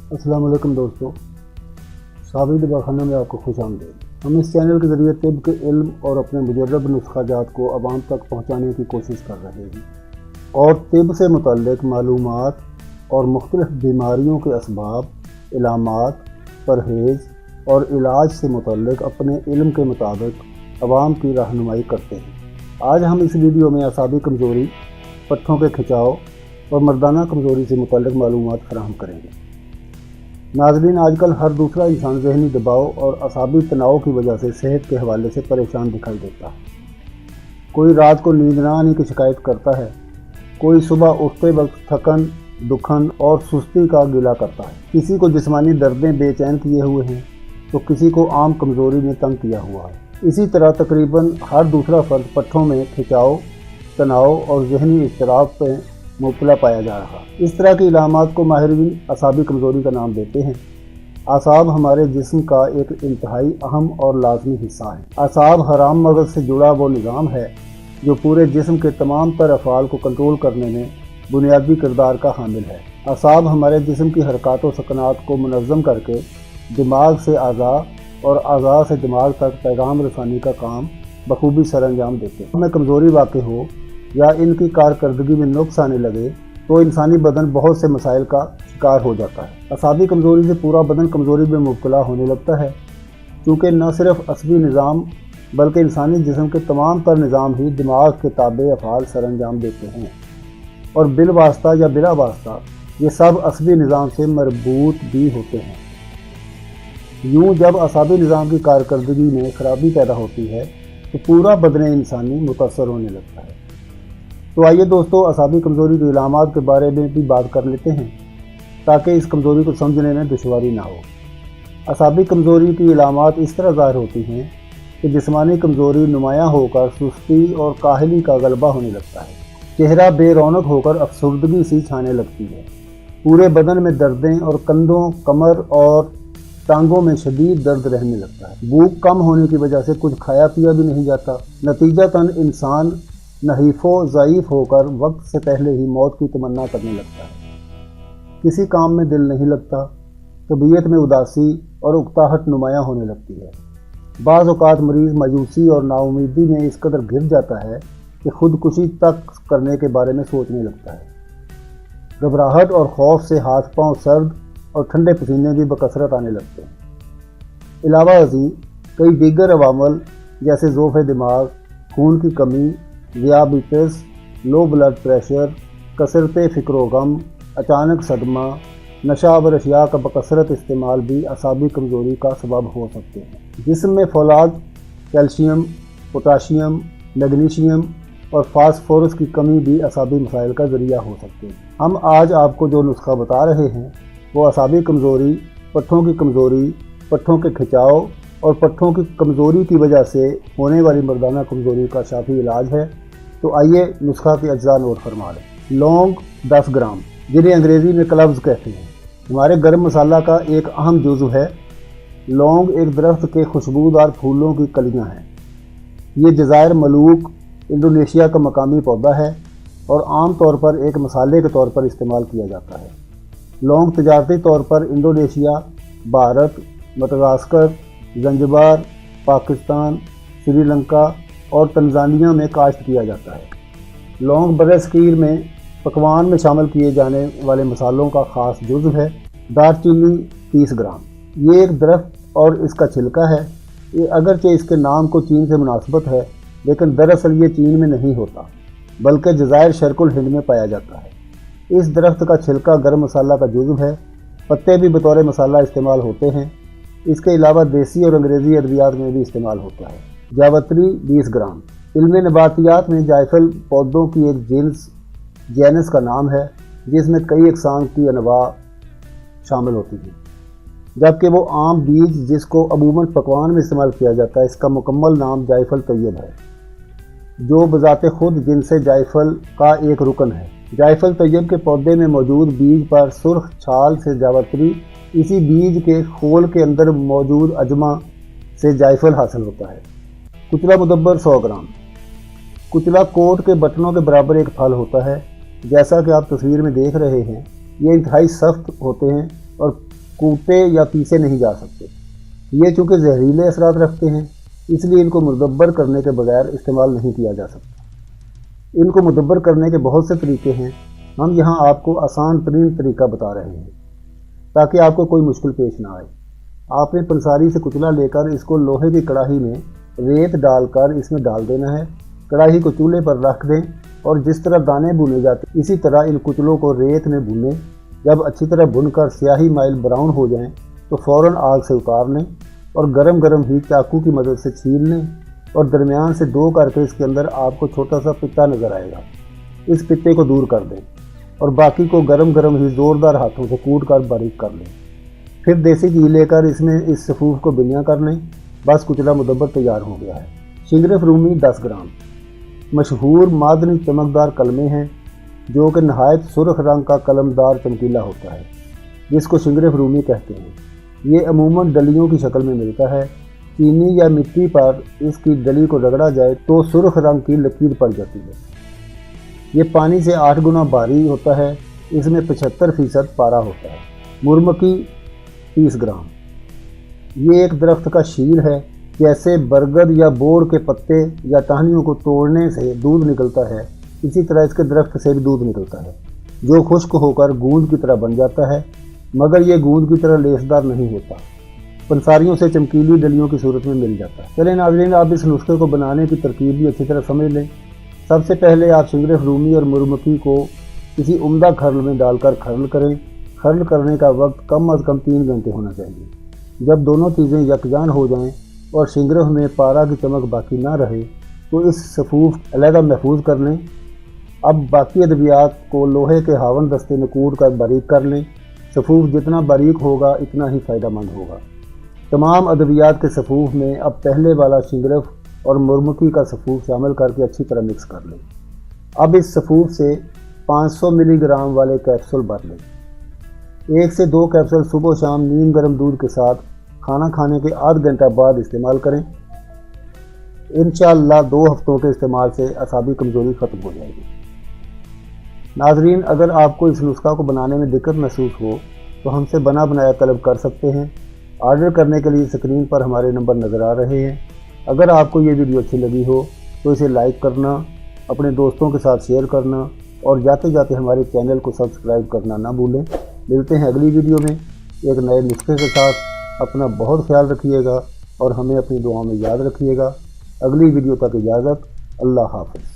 अस्सलाम वालेकुम दोस्तों, साबिर दवाखाना में आपको खुश आमदीद। हम इस चैनल के ज़रिए तिब के इल्म और अपने मुजर्रब नुस्खाजात को अवाम तक पहुँचाने की कोशिश कर रहे हैं और तिब से मुतल्लिक़ मालूमात और मुख्तलिफ़ बीमारियों के असबाब, इलामात, परहेज़ और इलाज से मुतल्लिक़ अपने इल्म के मुताबिक अवाम की रहनुमाई करते हैं। आज हम इस वीडियो में असाबी कमज़ोरी, पट्ठों के खिंचाव और मर्दाना कमज़ोरी से मुतल्लिक़ मालूमात फराहम करेंगे। नाज़रीन, आजकल हर दूसरा इंसान ज़हनी दबाव और असाबी तनाव की वजह से सेहत के हवाले से परेशान दिखाई देता है। कोई रात को नींद न आने की शिकायत करता है, कोई सुबह उठते वक्त थकन, दुखन और सुस्ती का गिला करता है। किसी को जिस्मानी दर्दें बेचैन किए हुए हैं तो किसी को आम कमज़ोरी ने तंग किया हुआ है। इसी तरह तकरीबन हर दूसरा फ़र्द पट्ठों में खिंचाव, तनाव और ज़हनी इज़्तिराब पर मुब्तला पाया जा रहा। इस तरह की इलामात को माहिरीन असाबी कमज़ोरी का नाम देते हैं। आसाब हमारे जिस्म का एक इंतहाई अहम और लाजमी हिस्सा है। आसाब हराम मगज़ से जुड़ा वो निज़ाम है जो पूरे जिस्म के तमाम तर अफ़आल को कंट्रोल करने में बुनियादी किरदार का हामिल है। आसाब हमारे जिस्म की हरकत व सकनात को मुनज़्ज़म करके दिमाग से आज़ा और आज़ा से दिमाग तक पैगाम रसानी का काम बखूबी सर अंजाम देते हैं। हमें कमज़ोरी वाक़ हो या इनकी कारकर्दगी में नुक्स आने लगे तो इंसानी बदन बहुत से मसाइल का शिकार हो जाता है। असाबी कमज़ोरी से पूरा बदन कमज़ोरी में मुब्तला होने लगता है, क्योंकि न सिर्फ असबी निज़ाम बल्कि इंसानी जिस्म के तमाम तर निज़ाम ही दिमाग के ताबे अफ़आल सर अंजाम देते हैं और बिल वास्ता या बिला वास्ता ये सब असबी निज़ाम से मरबूत भी होते हैं। यूँ जब असाबी निज़ाम की कारकर्दगी में खराबी पैदा होती है तो पूरा बदन इंसानी मुतासर होने लगता है। तो आइए दोस्तों, असाबी कमज़ोरी की इलामात के बारे में भी बात कर लेते हैं ताकि इस कमज़ोरी को समझने में दुश्वारी ना हो। असाबी कमज़ोरी की इलामात इस तरह ज़ाहिर होती हैं कि जिस्मानी कमज़ोरी नुमायाँ होकर सुस्ती और काहली का गलबा होने लगता है। चेहरा बेरौनक होकर अफसुर्दगी सी छाने लगती है। पूरे बदन में दर्दें और कंधों, कमर और टांगों में शदीद दर्द रहने लगता है। भूख कम होने की वजह से कुछ खाया पिया भी नहीं जाता। नतीजतन इंसान नहीफ़ो ज़ईफ़ होकर वक्त से पहले ही मौत की तमन्ना करने लगता है। किसी काम में दिल नहीं लगता, तबीयत में उदासी और उकताहट नुमायाँ होने लगती है। बाज़ औक़ात मरीज़ मायूसी और नाउमीदी में इस कदर घिर जाता है कि ख़ुदकुशी तक करने के बारे में सोचने लगता है। घबराहट और खौफ से हाथ पांव सर्द और ठंडे पसीने भी बकसरत आने लगते हैं। अलावा अज़ीं कई दीगर अवामल जैसे ज़ोफ़े दिमाग, खून की कमी, ज़ियाबिटिस, लो ब्लड प्रेशर, कसरत फ़िक्र गम, अचानक सदमा, नशा व अशिया का बकसरत इस्तेमाल भी असाबी कमज़ोरी का सबब हो सकते हैं। जिस्म में फौलाद, कैल्शियम, पोटाशियम, मैग्नीशियम और फास्फोरस की कमी भी असाबी मसाइल का ज़रिया हो सकते हैं। हम आज आपको जो नुस्खा बता रहे हैं वो असाबी कमज़ोरी, पट्ठों की कमज़ोरी, पट्ठों के खिंचाव और पट्ठों की कमज़ोरी की वजह से होने वाली मर्दाना कमज़ोरी का शाफी इलाज है। तो आइए नुस्खा के अज्जा नोट फरमा लें। लौंग 10 ग्राम, जिन्हें अंग्रेज़ी में क्लव्स कहते हैं, हमारे गर्म मसाला का एक अहम जुज़्व है। लौंग एक दरख्त के खुशबूदार फूलों की कलियां हैं। ये जज़ायर मलूक, इंडोनेशिया का मकामी पौधा है और आम तौर पर एक मसाले के तौर पर इस्तेमाल किया जाता है। लौंग तजारती तौर पर इंडोनेशिया, भारत, मदागास्कर, ज़ंज़िबार, पाकिस्तान, श्रीलंका और तंजानिया में काश्त किया जाता है। लौंग बरसकीर में पकवान में शामिल किए जाने वाले मसालों का ख़ास जुज़्व है। दारचीनी 30 ग्राम, ये एक दरख्त और इसका छिलका है। ये अगरचे इसके नाम को चीन से मुनासबत है, लेकिन दरअसल ये चीन में नहीं होता बल्कि जज़ायर शर्कुल हिंद में पाया जाता है। इस दरख्त का छिलका गर्म मसाला का जुज़्व है। पत्ते भी बतौर मसाला इस्तेमाल होते हैं। इसके अलावा देसी और अंग्रेज़ी अद्वियात में भी इस्तेमाल होता है। जावित्री 20 ग्राम, इल्म नबातियात में जायफल पौधों की एक जेनस का नाम है जिसमें कई अक़साम की अनवा शामिल होती हैं, जबकि वो आम बीज जिसको अमूमन पकवान में इस्तेमाल किया जाता है, इसका मुकम्मल नाम जायफल तैयब है, जो बज़ाते खुद जिनसे जायफल का एक रुकन है। जायफल तैयब के पौधे में मौजूद बीज पर सुर्ख छाल से जावित्री, इसी बीज के खोल के अंदर मौजूद अजमा से जायफल हासिल होता है। कुचला मुदब्बर 100 ग्राम, कुचला कोट के बटनों के बराबर एक फल होता है। जैसा कि आप तस्वीर में देख रहे हैं, ये इंतहाई सख्त होते हैं और کوٹے یا پیسے نہیں جا سکتے۔ یہ چونکہ زہریلے اثرات رکھتے ہیں اس لیے ان کو مدبر کرنے کے بغیر استعمال نہیں کیا جا سکتا۔ ان کو مدبر کرنے کے بہت سے طریقے ہیں، ہم یہاں آپ کو آسان ترین طریقہ بتا رہے ہیں تاکہ آپ کو کوئی مشکل پیش نہ آئے۔ آپ نے پنساری سے کچلا لے کر اس کو لوہے کی کڑاہی میں ریت ڈال کر اس میں ڈال دینا ہے۔ کڑاہی کو چولہے پر رکھ دیں اور جس طرح دانے بھونے جاتے اسی طرح ان کچلوں کو ریت میں بھونیں۔ جب اچھی طرح بھن کر سیاہی مائل براؤن ہو جائیں تو فوراً آگ سے اتار لیں اور گرم گرم ہی چاقو کی مدد سے چھیل لیں اور درمیان سے 2 کر کے اس کے اندر آپ کو چھوٹا سا پتا نظر آئے گا، اس پتے کو دور کر دیں اور باقی کو گرم گرم ہی زوردار ہاتھوں سے کوٹ کر باریک کر لیں۔ پھر دیسی گھی لے کر اس میں اس سفوف کو بنیا کر لیں۔ بس کچلا مدبر تیار ہو گیا ہے۔ شنگرف رومی 10 گرام مشہور معدنی چمکدار قلمے ہیں جو کہ نہایت سرخ رنگ کا قلمدار چمکیلا ہوتا ہے جس کو شنگرف رومی کہتے ہیں۔ یہ عموماً ڈلیوں کی شکل میں ملتا ہے۔ چینی یا مٹی پر اس کی ڈلی کو رگڑا جائے تو سرخ رنگ کی لکیر پڑ جاتی ہے۔ یہ پانی سے 8 گنا بھاری ہوتا ہے۔ اس میں 75% پارا ہوتا ہے۔ مرمکی 30 گرام یہ ایک درخت کا شیر ہے۔ جیسے برگد یا بوڑ کے پتے یا ٹہنیوں کو توڑنے سے دودھ نکلتا ہے اسی طرح اس کے درخت سے بھی دودھ نکلتا ہے جو خشک ہو کر گوند کی طرح بن جاتا ہے، مگر یہ گوند کی طرح لیسدار نہیں ہوتا، پنساریوں سے چمکیلی ڈلیوں کی صورت میں مل جاتا ہے۔ چلیں ناظرین، آپ اس نسخے کو بنانے کی ترکیب بھی اچھی طرح سمجھ لیں۔ سب سے پہلے آپ شنگرف رومی اور مرمکی کو کسی عمدہ کھرل میں ڈال کر کھرل کریں۔ کھرل کرنے کا وقت کم از کم 3 گھنٹے ہونا چاہیے۔ جب دونوں چیزیں یکجان ہو جائیں اور شنگرف میں پارا کی چمک باقی نہ رہے تو اس سفوف علیحدہ محفوظ کر لیں۔ اب باقی ادویات کو لوہے کے ہاون دستے میں کوٹ کر باریک کر لیں۔ سفوف جتنا باریک ہوگا اتنا ہی فائدہ مند ہوگا۔ تمام ادویات کے سفوف میں اب پہلے والا شنگرف اور مرمکی کا سفوف شامل کر کے اچھی طرح مکس کر لیں۔ اب اس سفوف سے 500 ملی گرام والے کیپسول بھر لیں۔ 1 سے 2 کیپسول صبح و شام نیم گرم دودھ کے ساتھ کھانا کھانے کے آدھ گھنٹہ بعد استعمال کریں۔ انشاءاللہ 2 ہفتوں کے استعمال سے اعصابی کمزوری ختم ہو جائے گی۔ ناظرین، اگر آپ کو اس نسخہ کو بنانے میں دقت محسوس ہو تو ہم سے بنا بنایا طلب کر سکتے ہیں۔ آرڈر کرنے کے لیے اسکرین پر ہمارے نمبر نظر آ رہے ہیں۔ اگر آپ کو یہ ویڈیو اچھی لگی ہو تو اسے لائک کرنا، اپنے دوستوں کے ساتھ شیئر کرنا اور جاتے جاتے ہمارے چینل کو سبسکرائب کرنا نہ بھولیں۔ ملتے ہیں اگلی ویڈیو میں ایک نئے نسخے کے ساتھ۔ اپنا بہت خیال رکھیے گا اور ہمیں اپنی دعاؤں میں یاد رکھیے گا۔ اگلی ویڈیو تک اجازت، اللہ حافظ۔